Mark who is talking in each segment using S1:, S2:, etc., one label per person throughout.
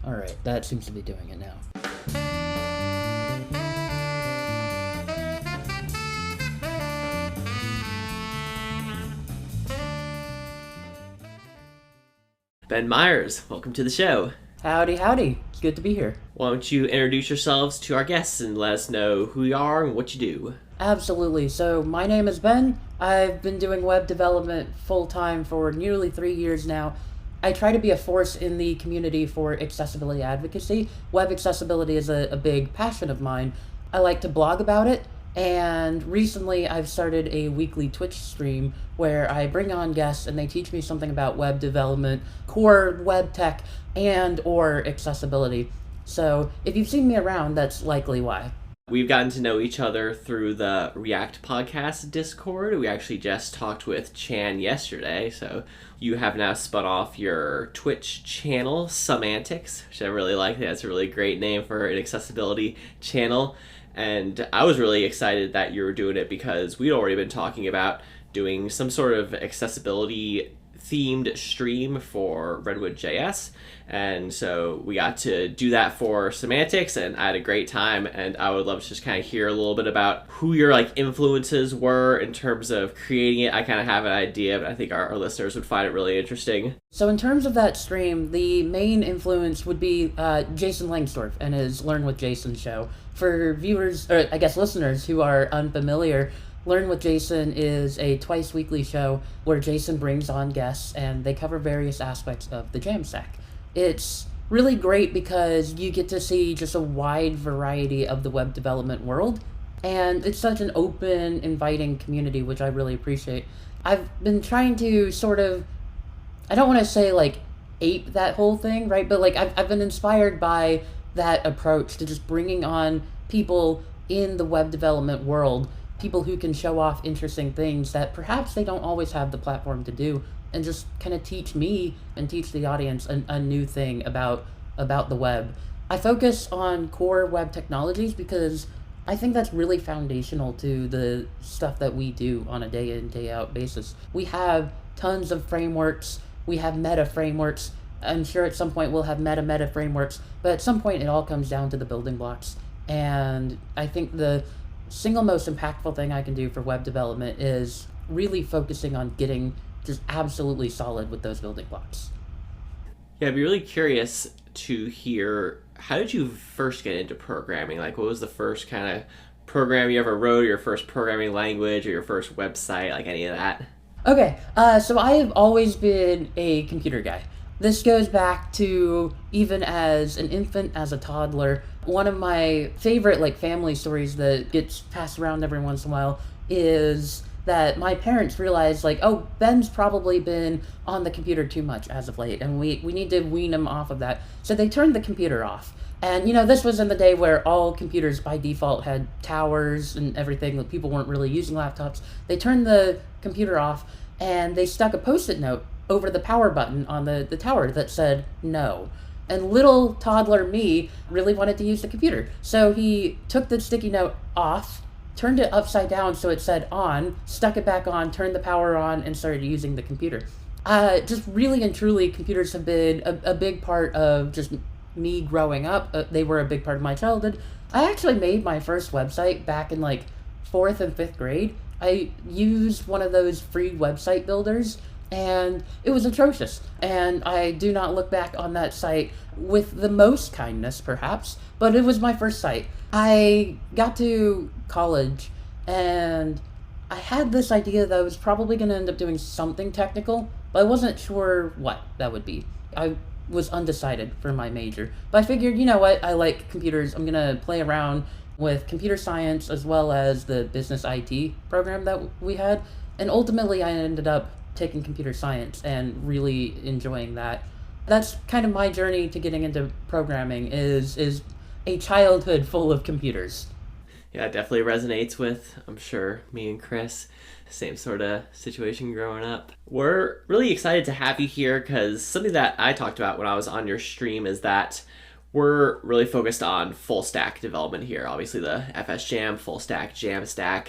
S1: Alright, that seems to be doing it now.
S2: Ben Myers, welcome to the show.
S1: Howdy, howdy. It's good to be here.
S2: Why don't you introduce yourselves to our guests and let us know who you are and what you do?
S1: Absolutely. So, my name is Ben. I've been doing web development full-time for nearly 3 years now. I try to be a force in the community for accessibility advocacy. Web accessibility is a big passion of mine. I like to blog about it, and recently I've started a weekly Twitch stream where I bring on guests and they teach me something about web development, core web tech, and or accessibility. So if you've seen me around, that's likely why.
S2: We've gotten to know each other through the React Podcast Discord. We actually just talked with Chan yesterday, so you have now spun off your Twitch channel, Semantics, which I really like. That's a really great name for an accessibility channel. And I was really excited that you were doing it because we'd already been talking about doing some sort of accessibility themed stream for Redwood.js. And so we got to do that for Semantics, and I had a great time. And I would love to just kind of hear a little bit about who your influences were in terms of creating it. I kind of have an idea, but I think our listeners would find it really interesting.
S1: So in terms of that stream, the main influence would be Jason Langsdorff and his Learn with Jason show. For viewers, or I guess listeners who are unfamiliar, Learn with Jason is a twice weekly show where Jason brings on guests and they cover various aspects of the Jamstack. It's really great because you get to see just a wide variety of the web development world, and it's such an open, inviting community, which I really appreciate. I've been trying to sort of, I don't want to say ape that whole thing, right? But I've been inspired by that approach to just bringing on people in the web development world, people who can show off interesting things that perhaps they don't always have the platform to do, and just kind of teach me and teach the audience a new thing about the web. I focus on core web technologies because I think that's really foundational to the stuff that we do on a day in, day out basis. We have tons of frameworks, we have meta frameworks. I'm sure at some point we'll have meta frameworks, but at some point it all comes down to the building blocks. And I think the single most impactful thing I can do for web development is really focusing on getting just absolutely solid with those building blocks.
S2: Yeah, I'd be really curious to hear, how did you first get into programming? What was the first kind of program you ever wrote, your first programming language, or your first website, any of that?
S1: Okay, so I have always been a computer guy. This goes back to even as an infant, as a toddler. One of my favorite family stories that gets passed around every once in a while is that my parents realized oh, Ben's probably been on the computer too much as of late, and we need to wean him off of that. So they turned the computer off. And this was in the day where all computers by default had towers and everything, that people weren't really using laptops. They turned the computer off and they stuck a post-it note over the power button on the tower that said no. And little toddler me really wanted to use the computer. So he took the sticky note off, turned it upside down so it said on, stuck it back on, turned the power on, and started using the computer. Just really and truly, computers have been a big part of just me growing up. They were a big part of my childhood. I actually made my first website back in 4th and 5th grade. I used one of those free website builders, and it was atrocious. And I do not look back on that site with the most kindness, perhaps, but it was my first site. I got to college, and I had this idea that I was probably going to end up doing something technical, but I wasn't sure what that would be. I was undecided for my major, but I figured, you know what, I like computers. I'm going to play around with computer science as well as the business IT program that we had, and ultimately I ended up taking computer science and really enjoying that. That's kind of my journey to getting into programming, is a childhood full of computers.
S2: Yeah, it definitely resonates with, I'm sure, me and Chris. Same sort of situation growing up. We're really excited to have you here because something that I talked about when I was on your stream is that we're really focused on full stack development here. Obviously the FS Jam, full stack, Jamstack.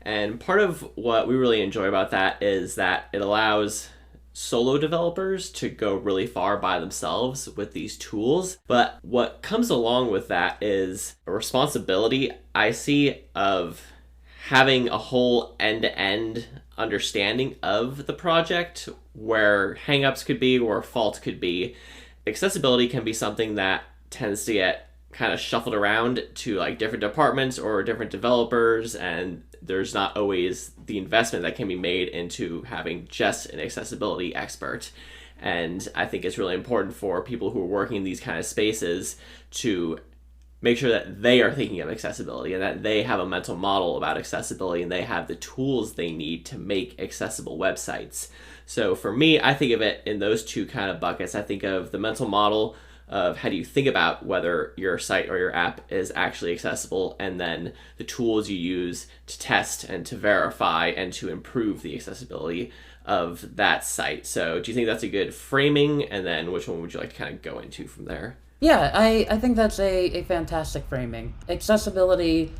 S2: And part of what we really enjoy about that is that it allows solo developers to go really far by themselves with these tools. But what comes along with that is a responsibility I see of having a whole end-to-end understanding of the project, where hangups could be, where faults could be. Accessibility can be something that tends to get kind of shuffled around to like different departments or different developers, and there's not always the investment that can be made into having just an accessibility expert. And I think it's really important for people who are working in these kind of spaces to make sure that they are thinking of accessibility and that they have a mental model about accessibility and they have the tools they need to make accessible websites. So for me, I think of it in those two kind of buckets. I think of the mental model of how do you think about whether your site or your app is actually accessible, and then the tools you use to test and to verify and to improve the accessibility of that site. So do you think that's a good framing? And then which one would you like to kind of go into from there?
S1: Yeah, I think that's a fantastic framing. Accessibility,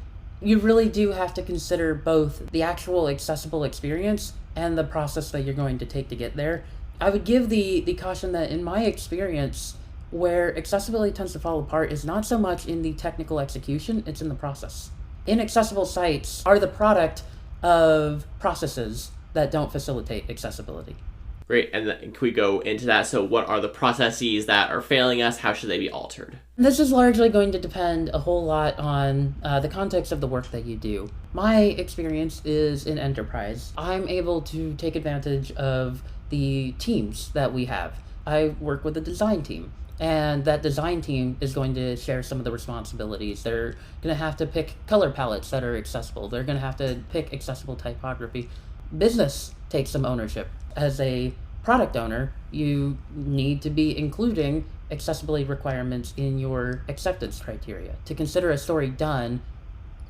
S1: you really do have to consider both the actual accessible experience and the process that you're going to take to get there. I would give the caution that in my experience, where accessibility tends to fall apart is not so much in the technical execution, it's in the process. Inaccessible sites are the product of processes that don't facilitate accessibility.
S2: Great, and then can we go into that? So what are the processes that are failing us? How should they be altered?
S1: This is largely going to depend a whole lot on the context of the work that you do. My experience is in enterprise. I'm able to take advantage of the teams that we have. I work with a design team, and that design team is going to share some of the responsibilities. They're going to have to pick color palettes that are accessible. They're going to have to pick accessible typography. Business takes some ownership. As a product owner, you need to be including accessibility requirements in your acceptance criteria. To consider a story done,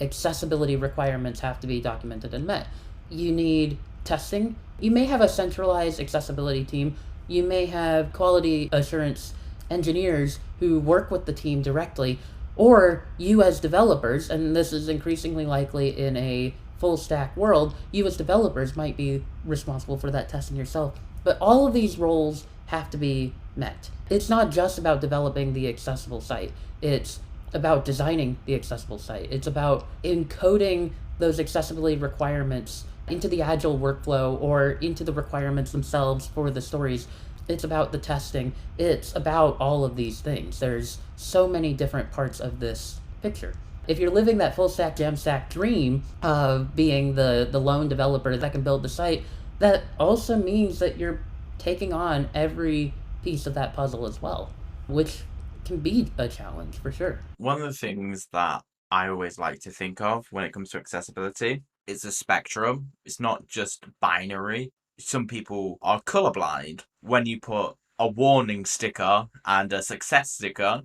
S1: accessibility requirements have to be documented and met. You need testing. You may have a centralized accessibility team. You may have quality assurance engineers who work with the team directly, or you as developers, and this is increasingly likely in a Fullstack world, you as developers might be responsible for that testing yourself. But all of these roles have to be met. It's not just about developing the accessible site. It's about designing the accessible site. It's about encoding those accessibility requirements into the Agile workflow or into the requirements themselves for the stories. It's about the testing. It's about all of these things. There's so many different parts of this picture. If you're living that full stack Jamstack dream of being the lone developer that can build the site, that also means that you're taking on every piece of that puzzle as well, which can be a challenge for sure.
S3: One of the things that I always like to think of when it comes to accessibility is a spectrum. It's not just binary. Some people are colorblind. When you put a warning sticker and a success sticker,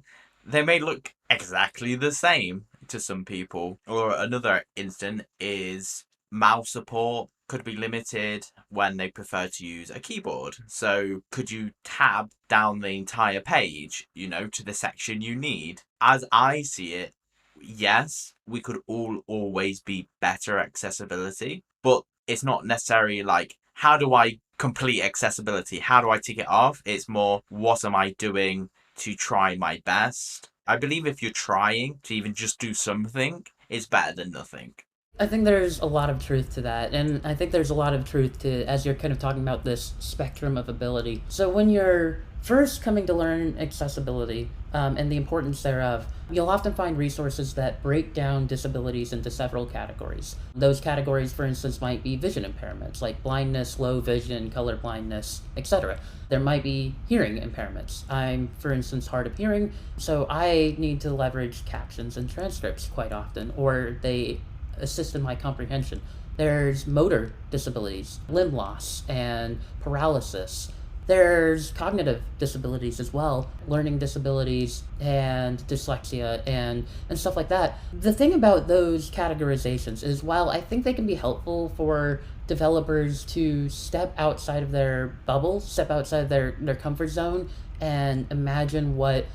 S3: they may look exactly the same to some people. Or another instant is mouse support could be limited when they prefer to use a keyboard. So could you tab down the entire page, to the section you need? As I see it, yes, we could all always be better at accessibility, but it's not necessarily like, how do I complete accessibility? How do I tick it off? It's more, what am I doing to try my best? I believe if you're trying to even just do something, it's better than nothing.
S1: I think there's a lot of truth to that, and I think there's a lot of truth to, as you're kind of talking about this spectrum of ability. So when you're first coming to learn accessibility and the importance thereof, you'll often find resources that break down disabilities into several categories. Those categories, for instance, might be vision impairments, like blindness, low vision, color blindness, etc. There might be hearing impairments. I'm, for instance, hard of hearing, so I need to leverage captions and transcripts quite often, or they assist in my comprehension. There's motor disabilities, limb loss, and paralysis. There's cognitive disabilities as well, learning disabilities and dyslexia and stuff like that. The thing about those categorizations is, while I think they can be helpful for developers to step outside of their bubble, step outside their comfort zone, and imagine what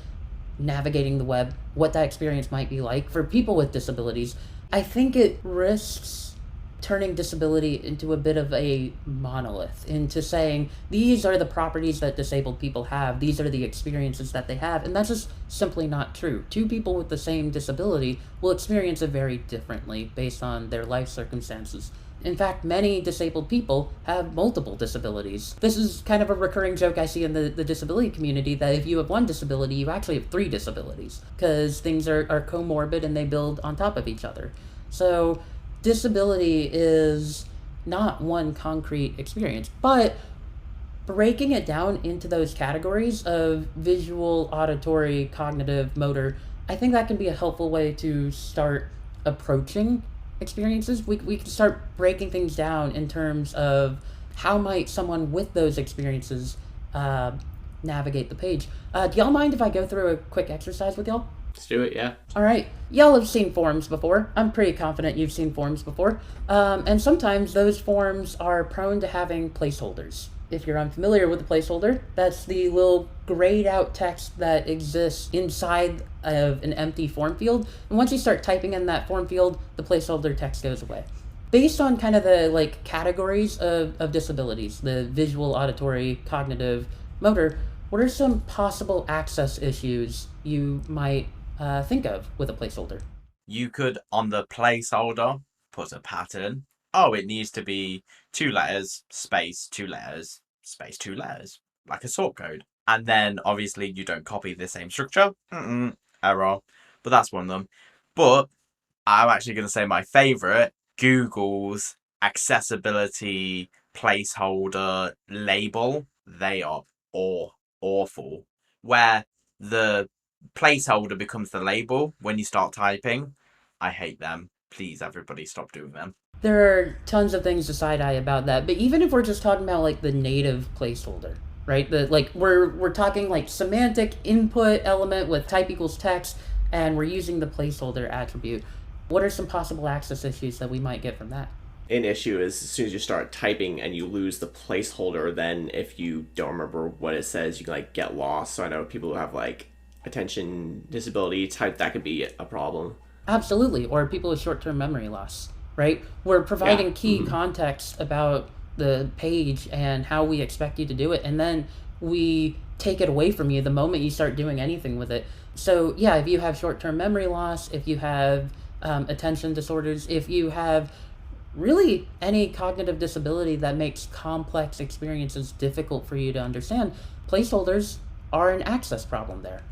S1: navigating the web, what that experience might be like for people with disabilities, I think it risks turning disability into a bit of a monolith, into saying these are the properties that disabled people have, these are the experiences that they have, and that's just simply not true. Two people with the same disability will experience it very differently based on their life circumstances. In fact, many disabled people have multiple disabilities. This is kind of a recurring joke I see in the disability community, that if you have one disability, you actually have three disabilities, because things are comorbid and they build on top of each other. So disability is not one concrete experience, but breaking it down into those categories of visual, auditory, cognitive, motor, I think that can be a helpful way to start approaching experiences. We can start breaking things down in terms of how might someone with those experiences navigate the page. Do y'all mind if I go through a quick exercise with y'all?
S2: Let's do it, yeah.
S1: All right. Y'all have seen forms before. I'm pretty confident you've seen forms before. And sometimes those forms are prone to having placeholders. If you're unfamiliar with the placeholder, that's the little grayed out text that exists inside of an empty form field. And once you start typing in that form field, the placeholder text goes away. Based on kind of the categories of disabilities, the visual, auditory, cognitive, motor, what are some possible access issues you might think of with a placeholder?
S3: You could, on the placeholder, put a pattern. Oh, it needs to be 2 letters, space, 2 letters, space, 2 letters, like a sort code. And then, obviously, you don't copy the same structure. Error. But that's one of them. But I'm actually going to say my favorite, Google's accessibility placeholder label. They are awful. Where the placeholder becomes the label when you start typing. I hate them. Please, everybody, stop doing them.
S1: There are tons of things to side-eye about that, but even if we're just talking about the native placeholder, right? We're talking semantic input element with type equals text, and we're using the placeholder attribute. What are some possible access issues that we might get from that?
S2: An issue is as soon as you start typing and you lose the placeholder, then if you don't remember what it says, you can get lost. So I know people who have attention disability type, that could be a problem.
S1: Absolutely, or people with short-term memory loss, right? We're providing key context about the page and how we expect you to do it, and then we take it away from you the moment you start doing anything with it. So yeah, if you have short-term memory loss, if you have attention disorders, if you have really any cognitive disability that makes complex experiences difficult for you to understand, placeholders are an access problem there.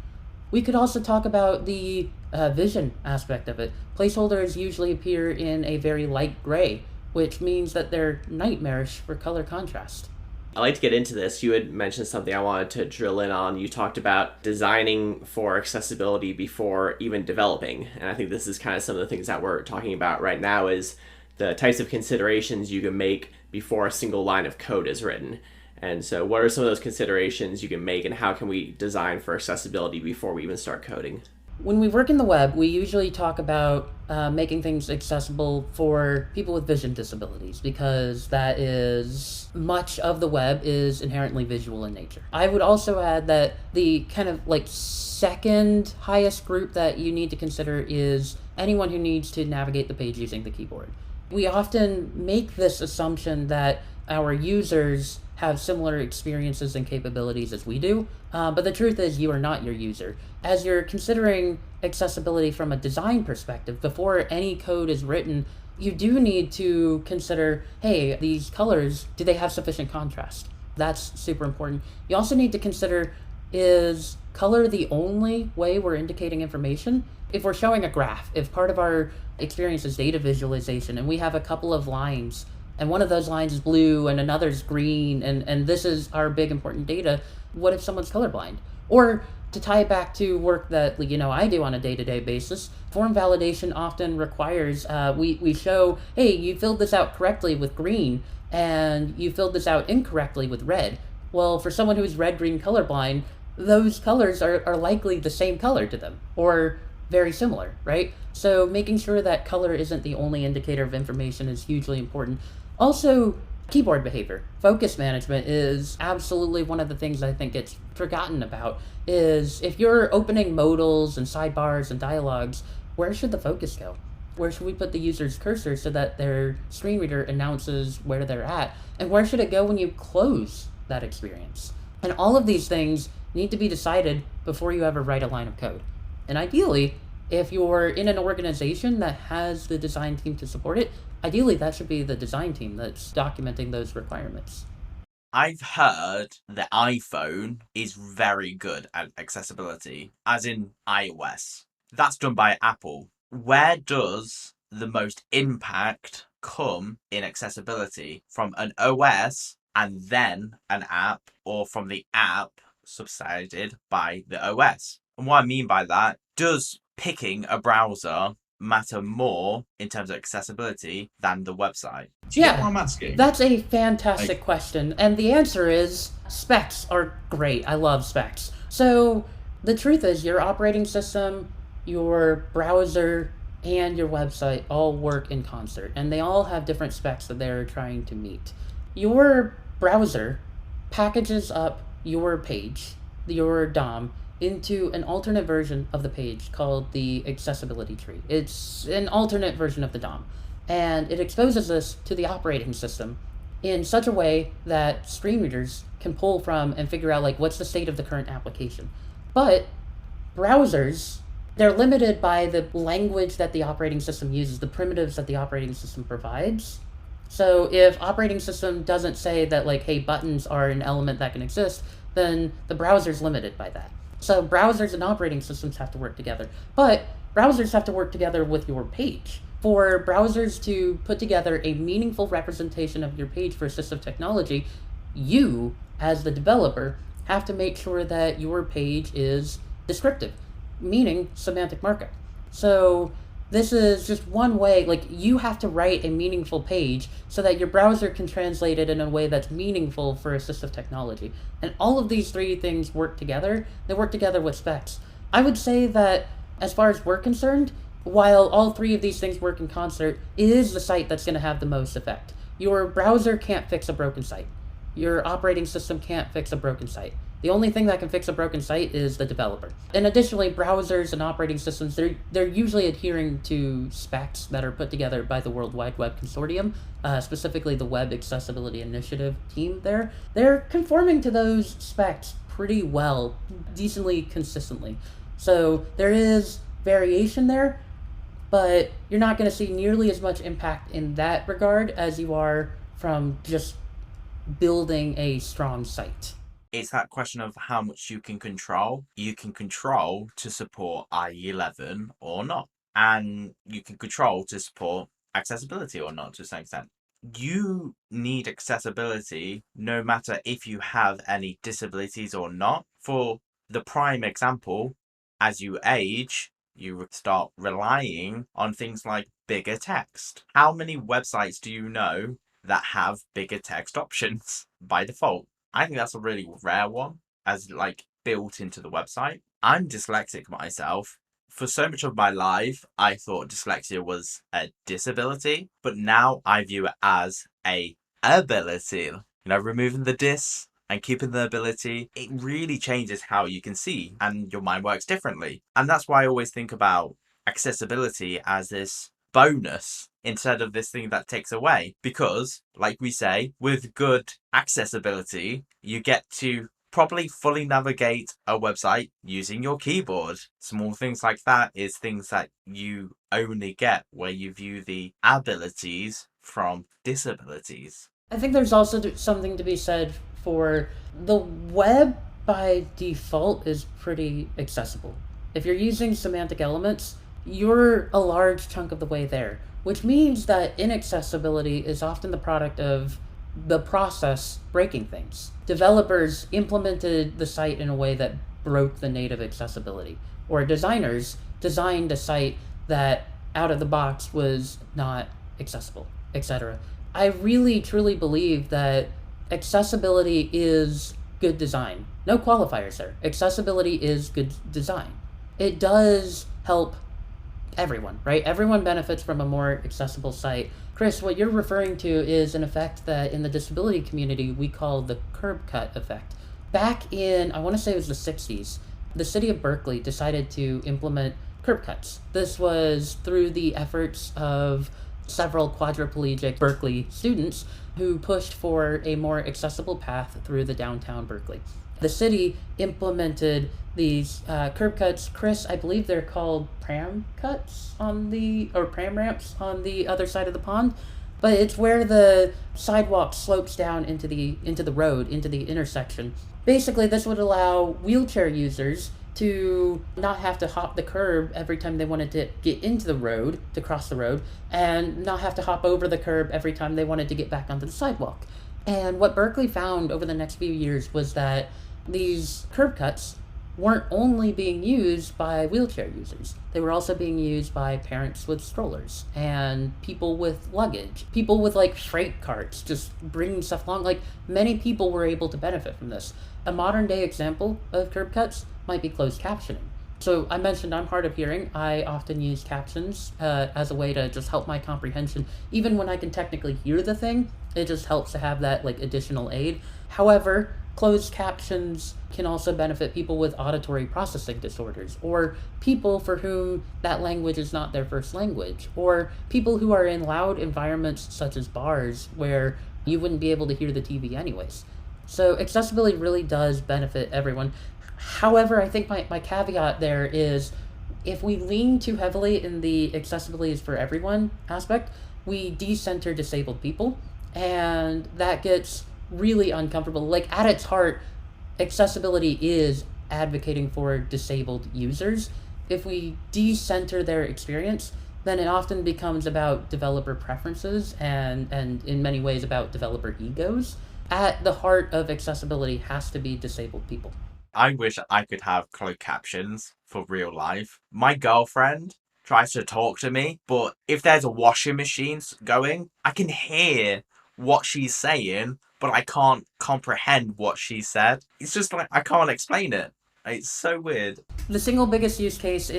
S1: We could also talk about the vision aspect of it. Placeholders usually appear in a very light gray, which means that they're nightmarish for color contrast.
S2: I'd like to get into this. You had mentioned something I wanted to drill in on. You talked about designing for accessibility before even developing. And I think this is kind of some of the things that we're talking about right now, is the types of considerations you can make before a single line of code is written. And so what are some of those considerations you can make, and how can we design for accessibility before we even start coding?
S1: When we work in the web, we usually talk about making things accessible for people with vision disabilities, because that is much of the web is inherently visual in nature. I would also add that the kind of second highest group that you need to consider is anyone who needs to navigate the page using the keyboard. We often make this assumption that our users have similar experiences and capabilities as we do, but the truth is you are not your user. As you're considering accessibility from a design perspective, before any code is written, you do need to consider, hey, these colors, do they have sufficient contrast? That's super important. You also need to consider, is color the only way we're indicating information? If we're showing a graph, if part of our experience is data visualization and we have a couple of lines, and one of those lines is blue and another's green, and this is our big important data, what if someone's colorblind? Or to tie it back to work that I do on a day-to-day basis, form validation often requires we show, hey, you filled this out correctly with green, and you filled this out incorrectly with red. Well, for someone who's red-green colorblind, those colors are likely the same color to them, or very similar, right? So making sure that color isn't the only indicator of information is hugely important. Also, keyboard behavior. Focus management is absolutely one of the things I think gets forgotten about, is if you're opening modals and sidebars and dialogues, where should the focus go? Where should we put the user's cursor so that their screen reader announces where they're at? And where should it go when you close that experience? And all of these things need to be decided before you ever write a line of code. And ideally, if you're in an organization that has the design team to support it, ideally that should be the design team that's documenting those requirements.
S3: I've heard the iPhone is very good at accessibility, as in iOS. That's done by Apple. Where does the most impact come in accessibility? From an OS and then an app, or from the app subsided by the OS? And what I mean by that, does picking a browser matter more in terms of accessibility than the website?
S4: Do you get what I'm asking?
S1: That's a fantastic question. And the answer is specs are great. I love specs. So the truth is your operating system, your browser, and your website all work in concert. And they all have different specs that they're trying to meet. Your browser packages up your page, your DOM, into an alternate version of the page called the accessibility tree. It's an alternate version of the DOM, and it exposes this to the operating system in such a way that screen readers can pull from and figure out like what's the state of the current application. But browsers, they're limited by the language that the operating system uses, the primitives that the operating system provides. So if operating system doesn't say that like, hey, buttons are an element that can exist, then the browser's limited by that. So browsers and operating systems have to work together. But browsers have to work together with your page. For browsers to put together a meaningful representation of your page for assistive technology, you, as the developer, have to make sure that your page is descriptive, meaning semantic markup. So this is just one way, like you have to write a meaningful page so that your browser can translate it in a way that's meaningful for assistive technology. And all of these three things work together. They work together with specs. I would say that as far as we're concerned, while all three of these things work in concert, it is the site that's going to have the most effect. Your browser can't fix a broken site. Your operating system can't fix a broken site. The only thing that can fix a broken site is the developer. And additionally, browsers and operating systems, they're usually adhering to specs that are put together by the World Wide Web Consortium, specifically the Web Accessibility Initiative team there. They're conforming to those specs pretty well, decently consistently. So there is variation there, but you're not going to see nearly as much impact in that regard as you are from just building a strong site.
S3: It's that question of how much you can control. You can control to support IE11 or not. And you can control to support accessibility or not to some extent. You need accessibility no matter if you have any disabilities or not. For the prime example, as you age, you start relying on things like bigger text. How many websites do you know that have bigger text options by default? I think that's a really rare one as like built into the website. I'm dyslexic myself. For so much of my life, I thought dyslexia was a disability, but now I view it as a ability. Removing the dis and keeping the ability, it really changes how you can see and your mind works differently. And that's why I always think about accessibility as this bonus instead of this thing that takes away, because like we say, with good accessibility you get to probably fully navigate a website using your keyboard. Small things like that is things that you only get where you view the abilities from disabilities.
S1: I think there's also something to be said for the web by default is pretty accessible. If you're using semantic elements, you're a large chunk of the way there, which means that inaccessibility is often the product of the process breaking things. Developers implemented the site in a way that broke the native accessibility, or designers designed a site that out of the box was not accessible, etc. I really truly believe that accessibility is good design. No qualifiers there. Accessibility is good design. It does help everyone, right? Everyone benefits from a more accessible site. Chris, what you're referring to is an effect that in the disability community we call the curb cut effect. Back in, I want to say it was the 60s, the city of Berkeley decided to implement curb cuts. This was through the efforts of several quadriplegic Berkeley students who pushed for a more accessible path through the downtown Berkeley. The city implemented these curb cuts. Chris, I believe they're called pram cuts pram ramps on the other side of the pond. But it's where the sidewalk slopes down into the road, into the intersection. Basically, this would allow wheelchair users to not have to hop the curb every time they wanted to get into the road, to cross the road, and not have to hop over the curb every time they wanted to get back onto the sidewalk. And what Berkeley found over the next few years was that these curb cuts weren't only being used by wheelchair users. They were also being used by parents with strollers and people with luggage, people with like freight carts, just bringing stuff along. Like, many people were able to benefit from this. A modern day example of curb cuts might be closed captioning. So I mentioned I'm hard of hearing. I often use captions as a way to just help my comprehension. Even when I can technically hear the thing, it just helps to have that like additional aid. However, closed captions can also benefit people with auditory processing disorders, or people for whom that language is not their first language, or people who are in loud environments such as bars where you wouldn't be able to hear the TV anyways. So accessibility really does benefit everyone. However, I think my caveat there is, if we lean too heavily in the accessibility is for everyone aspect, we decenter disabled people, and that gets really uncomfortable. Like, at its heart, accessibility is advocating for disabled users. If we decenter their experience, then it often becomes about developer preferences and in many ways about developer egos. At the heart of accessibility has to be disabled people.
S3: I wish I could have closed captions for real life. My girlfriend tries to talk to me, but if there's a washing machine going, I can hear what she's saying, but I can't comprehend what she said. It's just like, I can't explain it. It's so weird.
S1: The single biggest use case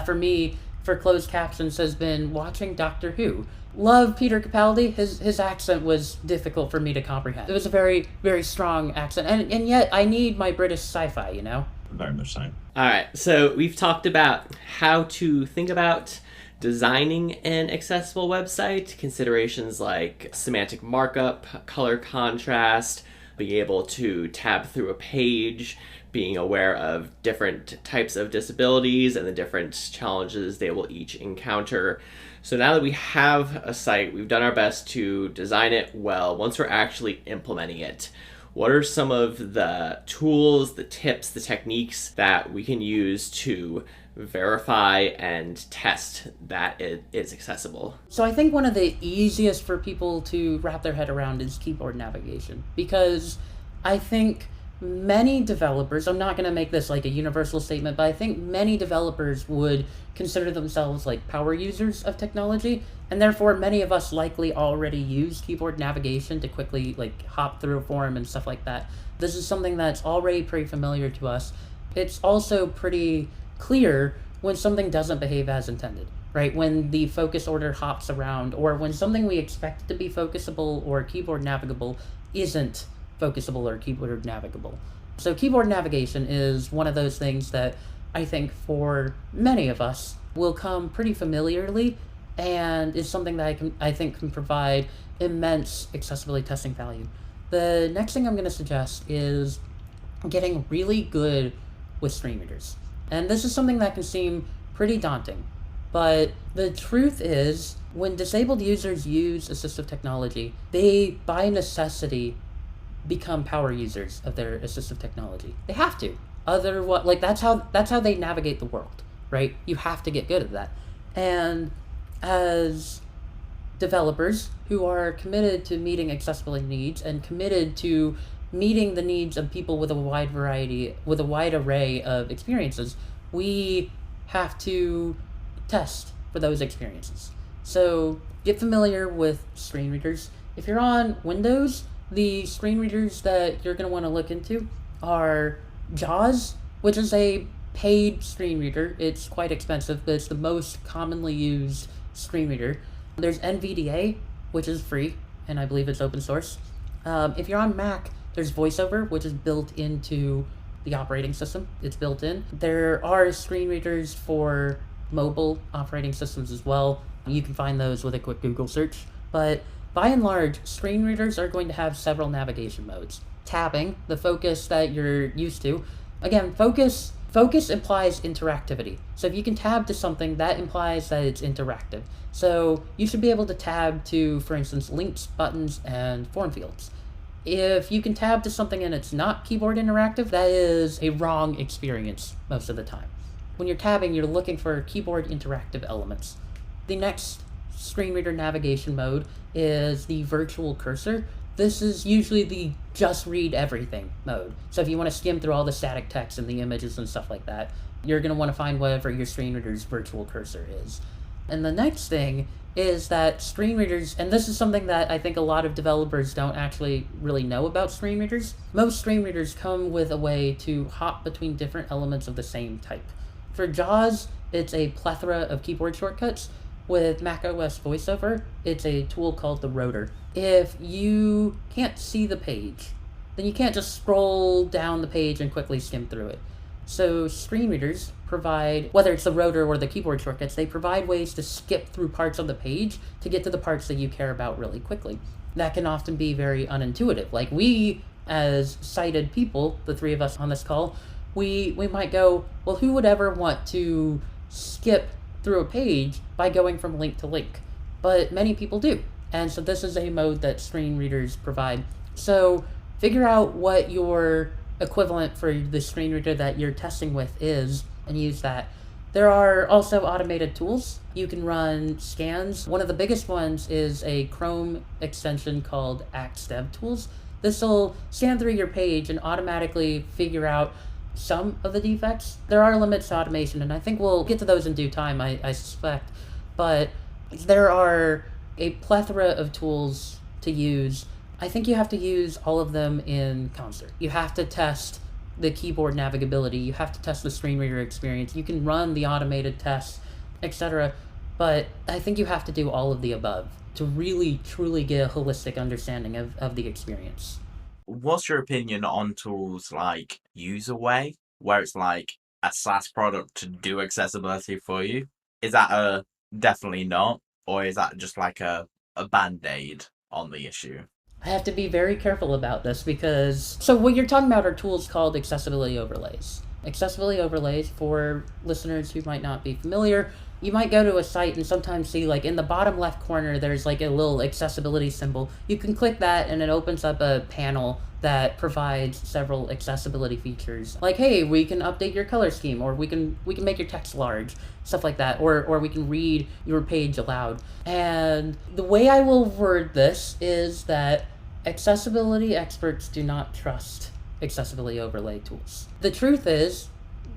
S1: for me for closed captions has been watching Doctor Who. Love Peter Capaldi. His accent was difficult for me to comprehend. It was a very, very strong accent, and yet I need my British sci-fi, you know?
S4: Very much so.
S2: All right, so we've talked about how to think about designing an accessible website, considerations like semantic markup, color contrast, being able to tab through a page, being aware of different types of disabilities and the different challenges they will each encounter. So now that we have a site, we've done our best to design it well. Once we're actually implementing it, what are some of the tools, the tips, the techniques that we can use to verify and test that it is accessible?
S1: So I think one of the easiest for people to wrap their head around is keyboard navigation, because I think many developers, I'm not going to make this like a universal statement, but I think many developers would consider themselves like power users of technology, and therefore many of us likely already use keyboard navigation to quickly like hop through a form and stuff like that. This is something that's already pretty familiar to us. It's also pretty clear when something doesn't behave as intended, right? When the focus order hops around, or when something we expect to be focusable or keyboard navigable isn't focusable or keyboard navigable. So keyboard navigation is one of those things that I think for many of us will come pretty familiarly, and is something that I think can provide immense accessibility testing value. The next thing I'm going to suggest is getting really good with screen readers. And this is something that can seem pretty daunting, but the truth is, when disabled users use assistive technology, they by necessity become power users of their assistive technology. They have to. Otherwise, like that's how they navigate the world, right? You have to get good at that. And as developers who are committed to meeting accessibility needs and committed to meeting the needs of people with a wide array of experiences, we have to test for those experiences. So get familiar with screen readers. If you're on Windows, the screen readers that you're going to want to look into are JAWS, which is a paid screen reader. It's quite expensive, but it's the most commonly used screen reader. There's NVDA, which is free, and I believe it's open source. If you're on Mac, there's VoiceOver, which is built into the operating system. It's built in. There are screen readers for mobile operating systems as well. You can find those with a quick Google search. But by and large, screen readers are going to have several navigation modes. Tabbing, the focus that you're used to. Again, focus implies interactivity. So if you can tab to something, that implies that it's interactive. So you should be able to tab to, for instance, links, buttons, and form fields. If you can tab to something and it's not keyboard interactive, that is a wrong experience most of the time. When you're tabbing, you're looking for keyboard interactive elements. The next screen reader navigation mode is the virtual cursor. This is usually the just read everything mode. So if you want to skim through all the static text and the images and stuff like that, you're going to want to find whatever your screen reader's virtual cursor is. And the next thing is that screen readers, and this is something that I think a lot of developers don't actually really know about screen readers. Most screen readers come with a way to hop between different elements of the same type. For JAWS, it's a plethora of keyboard shortcuts. With macOS VoiceOver, it's a tool called the rotor. If you can't see the page, then you can't just scroll down the page and quickly skim through it. So screen readers provide, whether it's the rotor or the keyboard shortcuts, they provide ways to skip through parts of the page to get to the parts that you care about really quickly. That can often be very unintuitive. Like we, as sighted people, the three of us on this call, we might go, well, who would ever want to skip through a page by going from link to link? But many people do. And so this is a mode that screen readers provide. So figure out what your equivalent for the screen reader that you're testing with is and use that. There are also automated tools. You can run scans. One of the biggest ones is a Chrome extension called ActDevTools. This will scan through your page and automatically figure out some of the defects. There are limits to automation, and I think we'll get to those in due time, I suspect. But there are a plethora of tools to use. I think you have to use all of them in concert. You have to test the keyboard navigability. You have to test the screen reader experience. You can run the automated tests, etc. But I think you have to do all of the above to really, truly get a holistic understanding of the experience.
S3: What's your opinion on tools like UserWay, where it's like a SaaS product to do accessibility for you? Is that a definitely not, or is that just like a band-aid on the issue?
S1: I have to be very careful about this because, so what you're talking about are tools called accessibility overlays. Accessibility overlays, for listeners who might not be familiar, you might go to a site and sometimes see like in the bottom left corner there's like a little accessibility symbol. You can click that and it opens up a panel that provides several accessibility features. Like, hey, we can update your color scheme, or we can make your text large, stuff like that, or we can read your page aloud. And the way I will word this is that accessibility experts do not trust accessibility overlay tools. The truth is,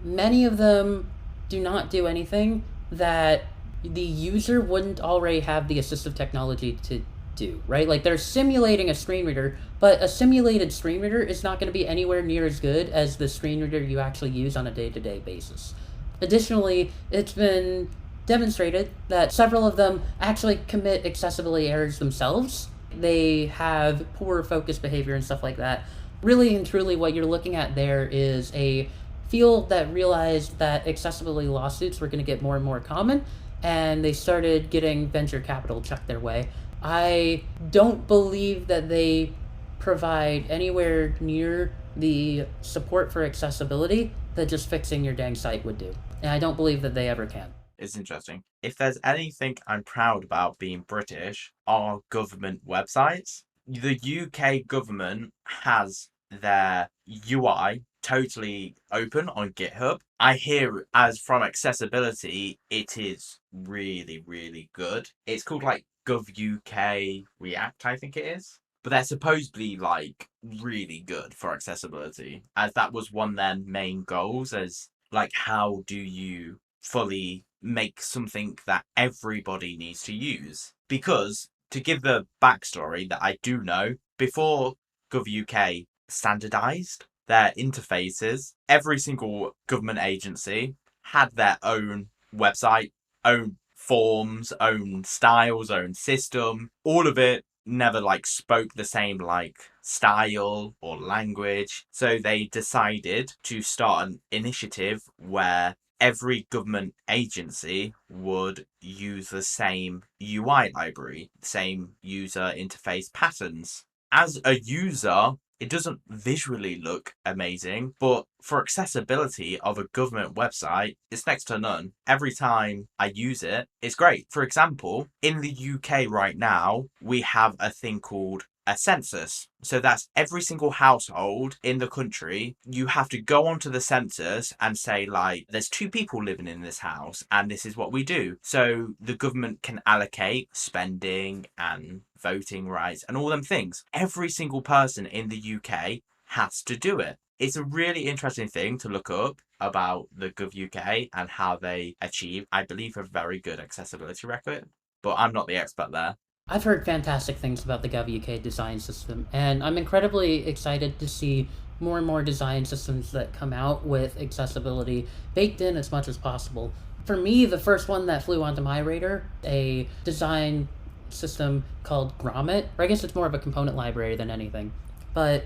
S1: many of them do not do anything that the user wouldn't already have the assistive technology to do, right? Like they're simulating a screen reader, but a simulated screen reader is not going to be anywhere near as good as the screen reader you actually use on a day-to-day basis. Additionally, it's been demonstrated that several of them actually commit accessibility errors themselves. They have poor focus behavior and stuff like that. Really and truly what you're looking at there is a field that realized that accessibility lawsuits were going to get more and more common, and they started getting venture capital chucked their way. I don't believe that they provide anywhere near the support for accessibility that just fixing your dang site would do. And I don't believe that they ever can.
S3: It's interesting. If there's anything I'm proud about being British, are government websites. The UK government has their UI totally open on GitHub. I hear as from accessibility, it is really, really good. It's called like GovUK React, I think it is. But they're supposedly like really good for accessibility, as that was one of their main goals, as like how do you fully make something that everybody needs to use? Because to give the backstory that I do know, before GovUK standardized their interfaces, every single government agency had their own website, own forms, own styles, own system. All of it never like spoke the same like style or language. So they decided to start an initiative where every government agency would use the same UI library, same user interface patterns. As a user, it doesn't visually look amazing, but for accessibility of a government website, it's next to none. Every time I use it, it's great. For example, in the UK right now, we have a thing called a census. So that's every single household in the country. You have to go onto the census and say, like, there's 2 people living in this house and this is what we do. So the government can allocate spending and voting rights and all them things. Every single person in the UK has to do it. It's a really interesting thing to look up about the GovUK and how they achieve, I believe, a very good accessibility record. But I'm not the expert there.
S1: I've heard fantastic things about the GovUK design system, and I'm incredibly excited to see more and more design systems that come out with accessibility baked in as much as possible. For me, the first one that flew onto my radar, a design system called Grommet, or I guess it's more of a component library than anything, but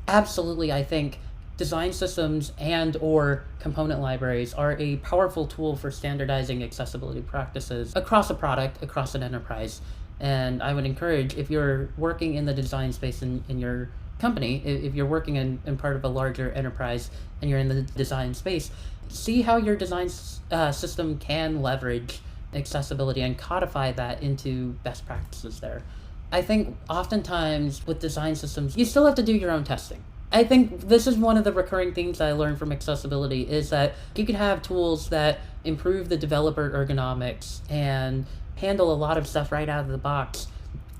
S1: absolutely, I think design systems and or component libraries are a powerful tool for standardizing accessibility practices across a product, across an enterprise. And I would encourage, if you're working in the design space in your company, if you're working in part of a larger enterprise and you're in the design space, see how your design system can leverage accessibility and codify that into best practices there. I think oftentimes with design systems, you still have to do your own testing. I think this is one of the recurring themes that I learned from accessibility is that you can have tools that improve the developer ergonomics and handle a lot of stuff right out of the box.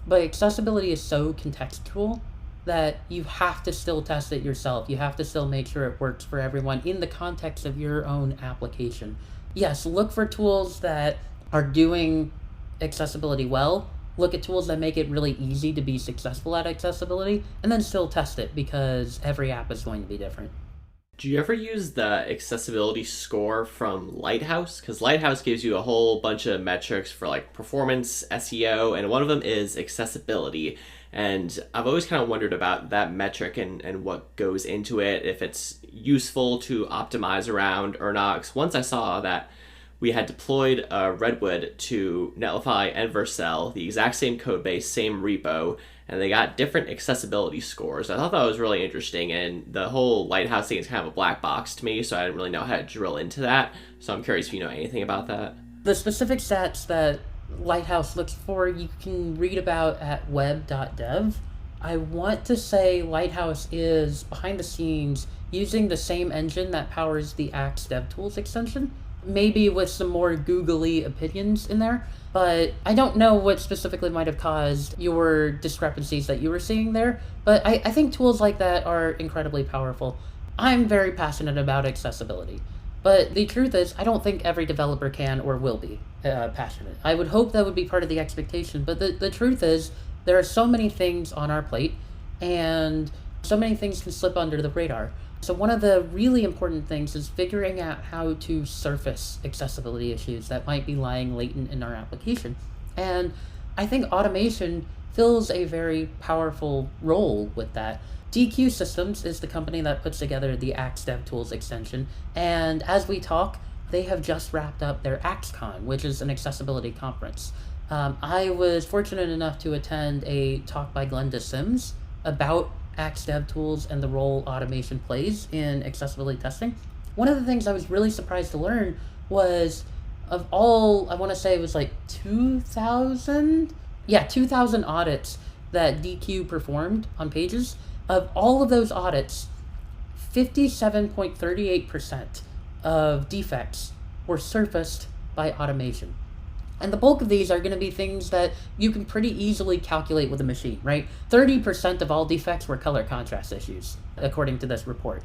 S1: But accessibility is so contextual that you have to still test it yourself. You have to still make sure it works for everyone in the context of your own application. Yes, look for tools that are doing accessibility well. Look at tools that make it really easy to be successful at accessibility, and then still test it because every app is going to be different.
S2: Do you ever use the accessibility score from Lighthouse? Because Lighthouse gives you a whole bunch of metrics for like performance, SEO, and one of them is accessibility. And I've always kind of wondered about that metric and what goes into it, if it's useful to optimize around or not. 'Cause once I saw that we had deployed Redwood to Netlify and Vercel, the exact same code base, same repo, and they got different accessibility scores. I thought that was really interesting, and the whole Lighthouse thing is kind of a black box to me, so I didn't really know how to drill into that. So I'm curious if you know anything about that.
S1: The specific stats that Lighthouse looks for, you can read about at web.dev. I want to say Lighthouse is, behind the scenes, using the same engine that powers the Axe DevTools extension, maybe with some more googly opinions in there, but I don't know what specifically might have caused your discrepancies that you were seeing there, but I think tools like that are incredibly powerful. I'm very passionate about accessibility, but the truth is, I don't think every developer can or will be passionate. I would hope that would be part of the expectation, but the truth is, there are so many things on our plate, and so many things can slip under the radar. So one of the really important things is figuring out how to surface accessibility issues that might be lying latent in our application. And I think automation fills a very powerful role with that. DQ Systems is the company that puts together the Axe DevTools extension, and as we talk, they have just wrapped up their AxeCon, which is an accessibility conference. I was fortunate enough to attend a talk by Glenda Sims about Axe DevTools and the role automation plays in accessibility testing. One of the things I was really surprised to learn was, of all, I want to say it was like 2,000 audits that DQ performed on pages. Of all of those audits, 57.38% of defects were surfaced by automation. And the bulk of these are going to be things that you can pretty easily calculate with a machine, right? 30% of all defects were color contrast issues, according to this report.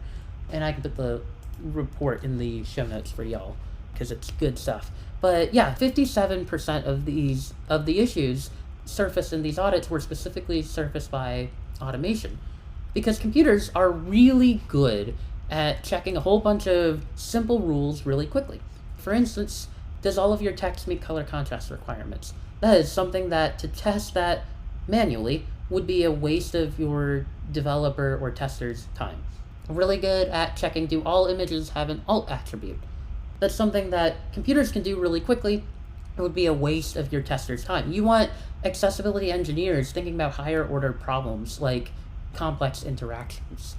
S1: And I can put the report in the show notes for y'all, because it's good stuff. But yeah, 57% of the issues surfaced in these audits were specifically surfaced by automation. Because computers are really good at checking a whole bunch of simple rules really quickly. For instance, does all of your text meet color contrast requirements? That is something that, to test that manually, would be a waste of your developer or tester's time. really good at checking, do all images have an alt attribute? That's something that computers can do really quickly. It would be a waste of your tester's time. You want accessibility engineers thinking about higher order problems like complex interactions.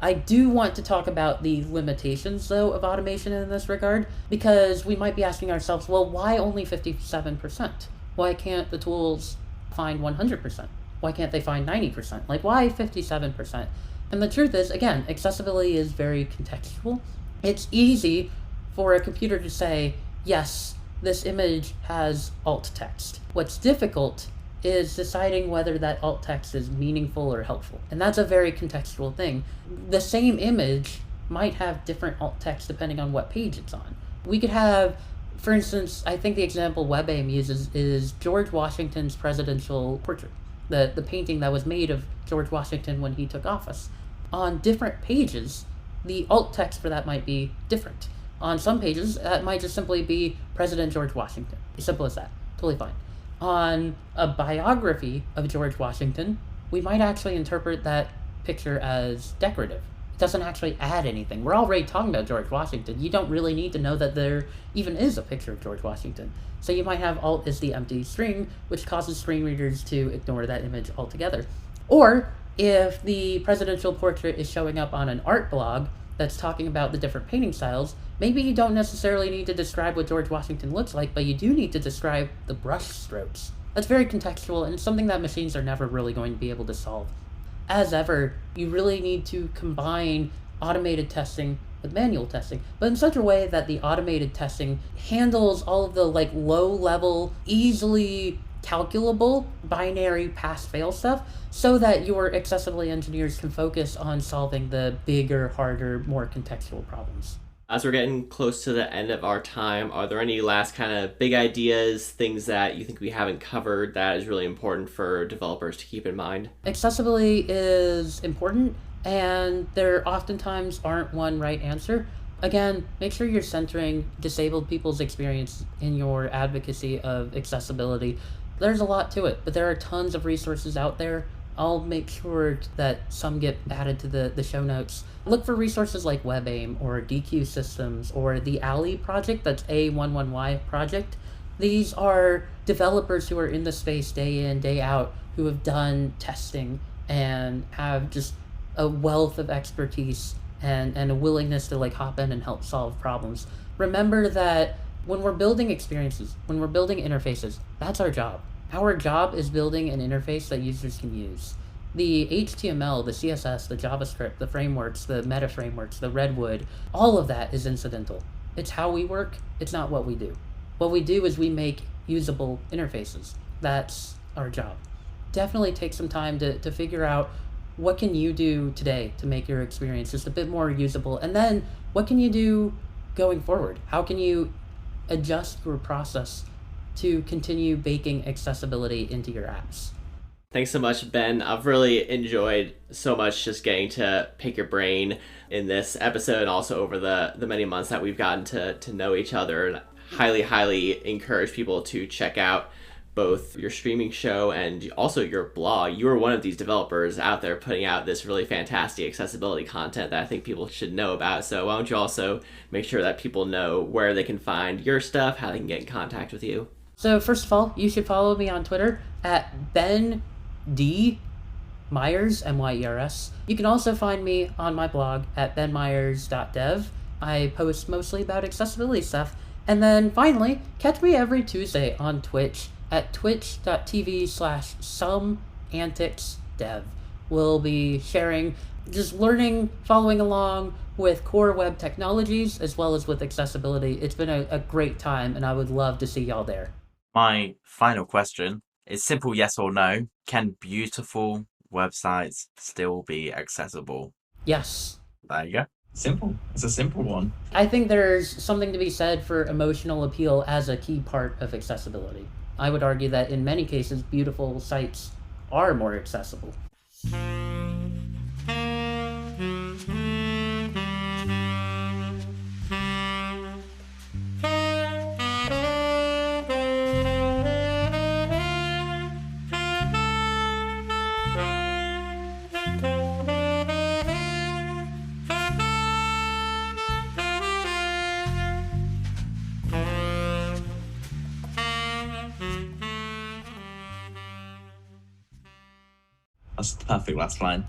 S1: I do want to talk about the limitations, though, of automation in this regard, because we might be asking ourselves, well, why only 57%? Why can't the tools find 100%? Why can't they find 90%? Like, why 57%? And the truth is, again, accessibility is very contextual. It's easy for a computer to say, yes, this image has alt text. What's difficult is deciding whether that alt text is meaningful or helpful. And that's a very contextual thing. The same image might have different alt text depending on what page it's on. We could have, for instance, I think the example WebAIM uses is George Washington's presidential portrait, the painting that was made of George Washington when he took office. On different pages, the alt text for that might be different. On some pages, that might just simply be President George Washington. As simple as that. Totally fine. On a biography of George Washington, we might actually interpret that picture as decorative. It doesn't actually add anything. We're already talking about George Washington. You don't really need to know that there even is a picture of George Washington. So you might have alt as the empty string, which causes screen readers to ignore that image altogether. Or if the presidential portrait is showing up on an art blog that's talking about the different painting styles, maybe you don't necessarily need to describe what George Washington looks like, but you do need to describe the brush strokes. That's very contextual, and it's something that machines are never really going to be able to solve. As ever, you really need to combine automated testing with manual testing, but in such a way that the automated testing handles all of the low-level, easily calculable binary pass-fail stuff, so that your accessibility engineers can focus on solving the bigger, harder, more contextual problems.
S2: As we're getting close to the end of our time, are there any last kind of big ideas, things that you think we haven't covered that is really important for developers to keep in mind?
S1: Accessibility is important, and there oftentimes aren't one right answer. Again, make sure you're centering disabled people's experience in your advocacy of accessibility. There's a lot to it, but there are tons of resources out there. I'll make sure that some get added to the show notes. Look for resources like WebAIM or DQ Systems or the ALLY project, that's A11Y project. These are developers who are in the space day in, day out, who have done testing and have just a wealth of expertise and a willingness to hop in and help solve problems. Remember that when we're building experiences, when we're building interfaces, that's our job. Our job is building an interface that users can use. The HTML, the CSS, the JavaScript, the frameworks, the meta frameworks, the Redwood, all of that is incidental. It's how we work, it's not what we do. What we do is we make usable interfaces. That's our job. Definitely take some time to figure out what can you do today to make your experience just a bit more usable, and then what can you do going forward? How can you adjust your process to continue baking accessibility into your apps?
S2: Thanks so much, Ben. I've really enjoyed so much just getting to pick your brain in this episode and also over the many months that we've gotten to know each other. And highly encourage people to check out both your streaming show and also your blog. You are one of these developers out there putting out this really fantastic accessibility content that I think people should know about. So why don't you also make sure that people know where they can find your stuff, how they can get in contact with you?
S1: So first of all, you should follow me on Twitter at Ben D. Myers, M-Y-E-R-S. You can also find me on my blog at benmyers.dev. I post mostly about accessibility stuff. And then finally, catch me every Tuesday on Twitch at twitch.tv/someanticsdev. We'll be sharing, just learning, following along with core web technologies as well as with accessibility. It's been a great time, and I would love to see y'all there.
S3: My final question is simple yes or no. Can beautiful websites still be accessible?
S1: Yes.
S3: There you go. Simple. It's a simple one.
S1: I think there's something to be said for emotional appeal as a key part of accessibility. I would argue that in many cases, beautiful sites are more accessible.
S3: That's the perfect last line.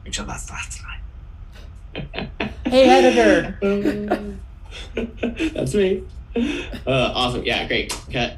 S3: Richard, that's the last line.
S1: Hey, editor.
S4: That's me. Awesome. Yeah, great. Cut.